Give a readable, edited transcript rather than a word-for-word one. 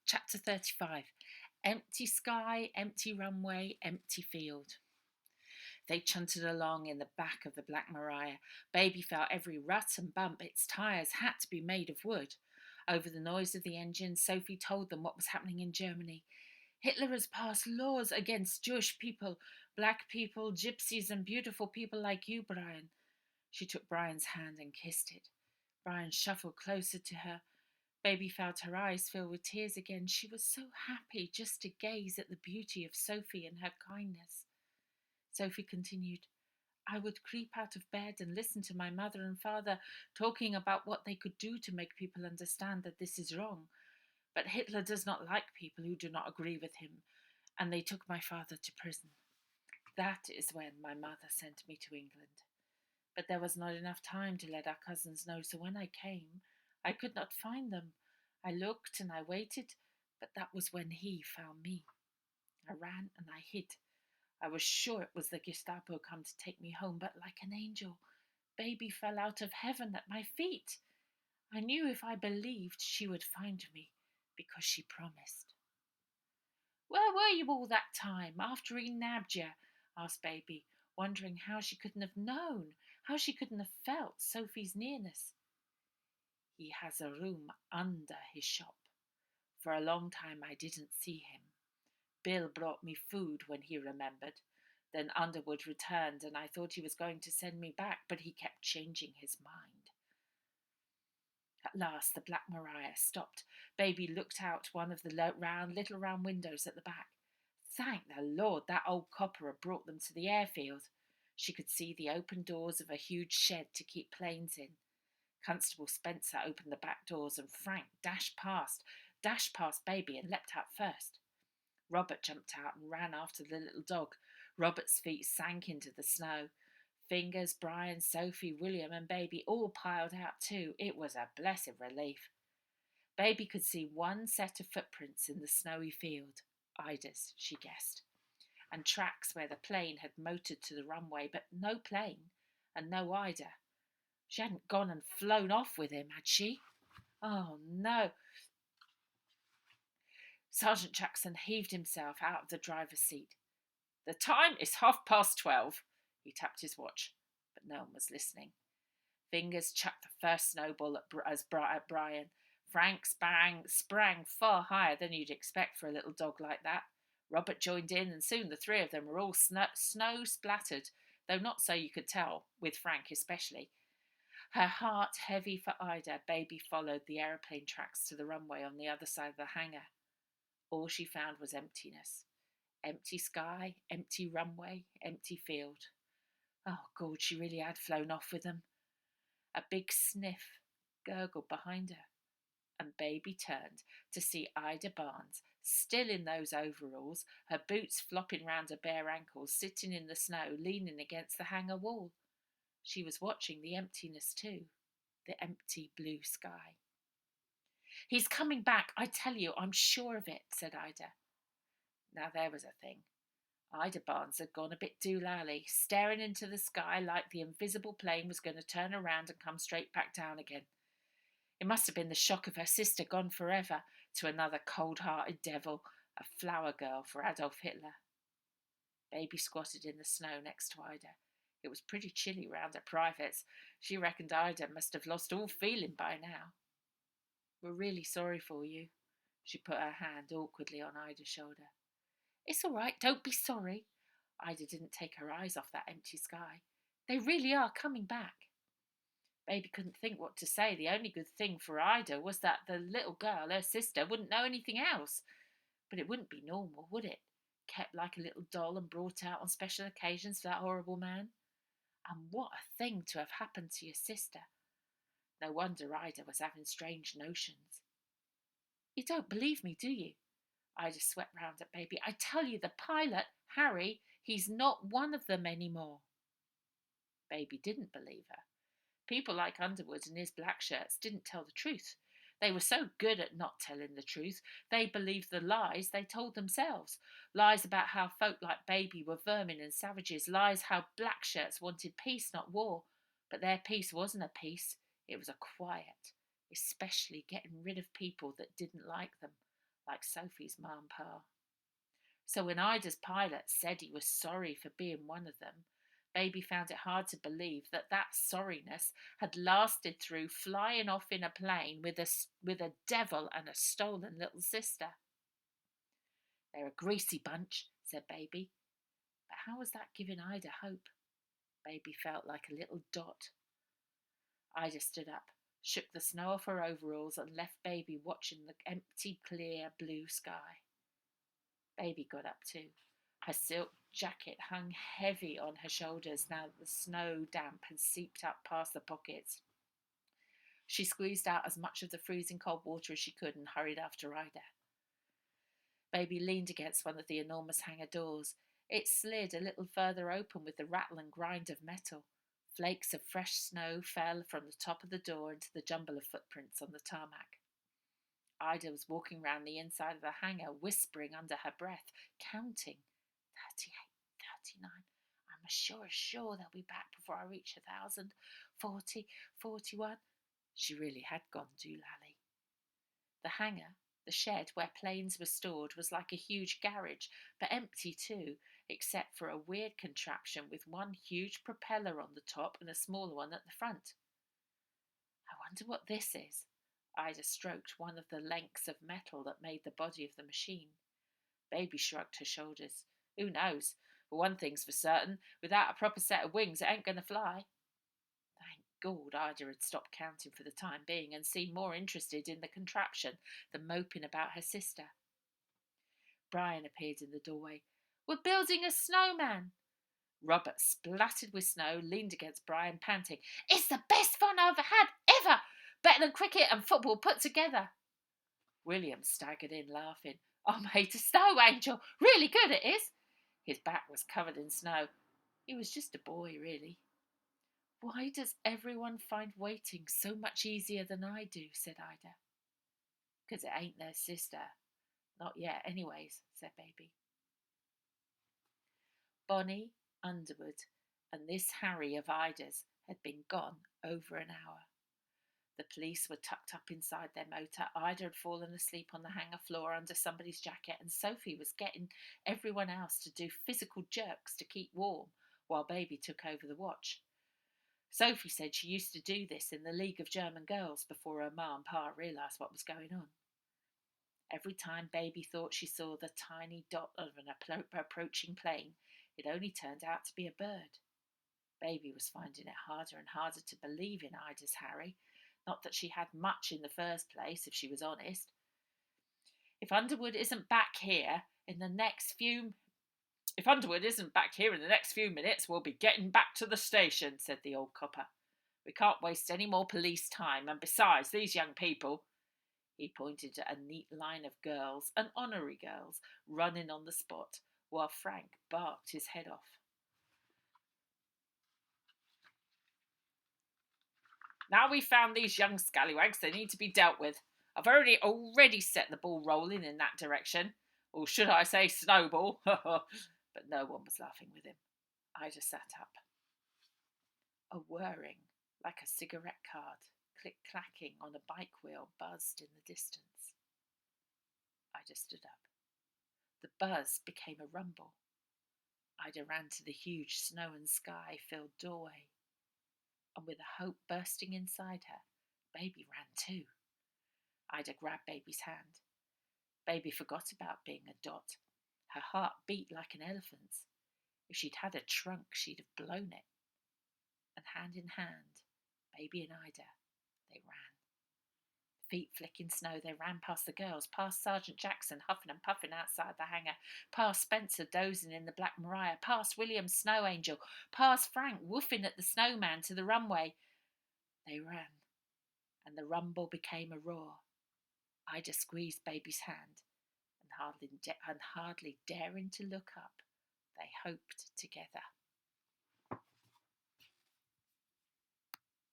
Chapter 35. Empty sky, empty runway, empty field. They chunted along in the back of the Black Maria. Baby felt every rut and bump. Its tyres had to be made of wood. Over the noise of the engine, Sophie told them what was happening in Germany. Hitler has passed laws against Jewish people, black people, gypsies, and beautiful people like you, Brian. She took Brian's hand and kissed it. Brian shuffled closer to her. Baby felt her eyes fill with tears again. She was so happy just to gaze at the beauty of Sophie and her kindness. Sophie continued, I would creep out of bed and listen to my mother and father talking about what they could do to make people understand that this is wrong. But Hitler does not like people who do not agree with him, and they took my father to prison. That is when my mother sent me to England. But there was not enough time to let our cousins know, so when I came, I could not find them. I looked and I waited, but that was when he found me. I ran and I hid. I was sure it was the Gestapo come to take me home, but like an angel, Baby fell out of heaven at my feet. I knew if I believed she would find me, because she promised. Where were you all that time, after he nabbed you? Asked Baby, wondering how she couldn't have known, how she couldn't have felt Sophie's nearness. He has a room under his shop. For a long time I didn't see him. Bill brought me food when he remembered. Then Underwood returned, and I thought he was going to send me back, but he kept changing his mind. At last the Black Maria stopped. Baby looked out one of the little round windows at the back. Thank the Lord that old copper had brought them to the airfield. She could see the open doors of a huge shed to keep planes in. Constable Spencer opened the back doors, and Frank dashed past Baby and leapt out first. Robert jumped out and ran after the little dog. Robert's feet sank into the snow. Fingers, Brian, Sophie, William, and Baby all piled out too. It was a blessed relief. Baby could see one set of footprints in the snowy field. Ida's, she guessed, and tracks where the plane had motored to the runway, but no plane and no Ida. She hadn't gone and flown off with him, had she? Oh, no. Sergeant Jackson heaved himself out of the driver's seat. The time is 12:30. He tapped his watch, but no one was listening. Fingers chucked the first snowball at Brian. Frank sprang far higher than you'd expect for a little dog like that. Robert joined in, and soon the three of them were all snow splattered, though not so you could tell, with Frank especially. Her heart heavy for Ida, Baby followed the aeroplane tracks to the runway on the other side of the hangar. All she found was emptiness. Empty sky, empty runway, empty field. Oh, God, she really had flown off with them. A big sniff gurgled behind her, and Baby turned to see Ida Barnes, still in those overalls, her boots flopping round her bare ankles, sitting in the snow, leaning against the hangar wall. She was watching the emptiness too, the empty blue sky. He's coming back, I tell you, I'm sure of it, said Ida. Now there was a thing. Ida Barnes had gone a bit doolally, staring into the sky like the invisible plane was going to turn around and come straight back down again. It must have been the shock of her sister gone forever to another cold-hearted devil, a flower girl for Adolf Hitler. Baby squatted in the snow next to Ida. It was pretty chilly round her privates. She reckoned Ida must have lost all feeling by now. We're really sorry for you. She put her hand awkwardly on Ida's shoulder. It's all right, don't be sorry. Ida didn't take her eyes off that empty sky. They really are coming back. Baby couldn't think what to say. The only good thing for Ida was that the little girl, her sister, wouldn't know anything else. But it wouldn't be normal, would it? Kept like a little doll and brought out on special occasions for that horrible man. And what a thing to have happened to your sister. No wonder Ida was having strange notions. You don't believe me, do you? Ida swept round at Baby. I tell you, the pilot, Harry, he's not one of them anymore. Baby didn't believe her. People like Underwood and his Blackshirts didn't tell the truth. They were so good at not telling the truth, they believed the lies they told themselves. Lies about how folk like Baby were vermin and savages. Lies how Blackshirts wanted peace, not war. But their peace wasn't a peace. It was a quiet, especially getting rid of people that didn't like them. like Sophie's ma and pa. So when Ida's pilot said he was sorry for being one of them, Baby found it hard to believe that that sorriness had lasted through flying off in a plane with a devil and a stolen little sister. "They're a greasy bunch," said Baby. But how was that giving Ida hope? Baby felt like a little dot. Ida stood up, shook the snow off her overalls, and left Baby watching the empty, clear blue sky. Baby got up too. Her silk jacket hung heavy on her shoulders now that the snow damp had seeped up past the pockets. She squeezed out as much of the freezing cold water as she could and hurried after Ida. Baby leaned against one of the enormous hangar doors. It slid a little further open with the rattle and grind of metal. Flakes of fresh snow fell from the top of the door into the jumble of footprints on the tarmac. Ida was walking round the inside of the hangar, whispering under her breath, counting. 38, 39. I'm sure they'll be back before I reach 1,000. 40, 41. She really had gone doolally. The hangar, the shed where planes were stored, was like a huge garage, but empty too, except for a weird contraption with one huge propeller on the top and a smaller one at the front. I wonder what this is. Ida stroked one of the lengths of metal that made the body of the machine. Baby shrugged her shoulders. Who knows? But one thing's for certain, without a proper set of wings, it ain't going to fly. Thank God Ida had stopped counting for the time being and seemed more interested in the contraption than moping about her sister. Brian appeared in the doorway. We're building a snowman. Robert, splattered with snow, leaned against Brian, panting. It's the best fun I've had, ever! Better than cricket and football put together. William staggered in, laughing. I made a snow angel. Really good it is. His back was covered in snow. He was just a boy, really. Why does everyone find waiting so much easier than I do, said Ida. Because it ain't their sister. Not yet, anyways, said Baby. Bonnie, Underwood, and this Harry of Ida's had been gone over an hour. The police were tucked up inside their motor. Ida had fallen asleep on the hangar floor under somebody's jacket, and Sophie was getting everyone else to do physical jerks to keep warm while Baby took over the watch. Sophie said she used to do this in the League of German Girls before her ma and pa realised what was going on. Every time Baby thought she saw the tiny dot of an approaching plane, it only turned out to be a bird. Baby was finding it harder and harder to believe in Ida's Harry. Not that she had much in the first place, if she was honest. If Underwood isn't back here in the next few minutes, we'll be getting back to the station, said the old copper. We can't waste any more police time, and besides, these young people, he pointed at a neat line of girls, and honorary girls, running on the spot, while Frank barked his head off. Now we've found these young scallywags, they need to be dealt with. I've already set the ball rolling in that direction. Or should I say snowball? But no one was laughing with him. Ida sat up. A whirring, like a cigarette card, click-clacking on a bike wheel buzzed in the distance. Ida stood up. The buzz became a rumble. Ida ran to the huge snow and sky-filled doorway. And with a hope bursting inside her, Baby ran too. Ida grabbed Baby's hand. Baby forgot about being a dot. Her heart beat like an elephant's. If she'd had a trunk, she'd have blown it. And hand in hand, Baby and Ida, they ran. Feet flicking snow, they ran past the girls, past Sergeant Jackson huffing and puffing outside the hangar, past Spencer dozing in the Black Maria, past William's snow angel, past Frank woofing at the snowman to the runway. They ran, and the rumble became a roar. Ida squeezed Baby's hand, and hardly daring to look up, they hoped together.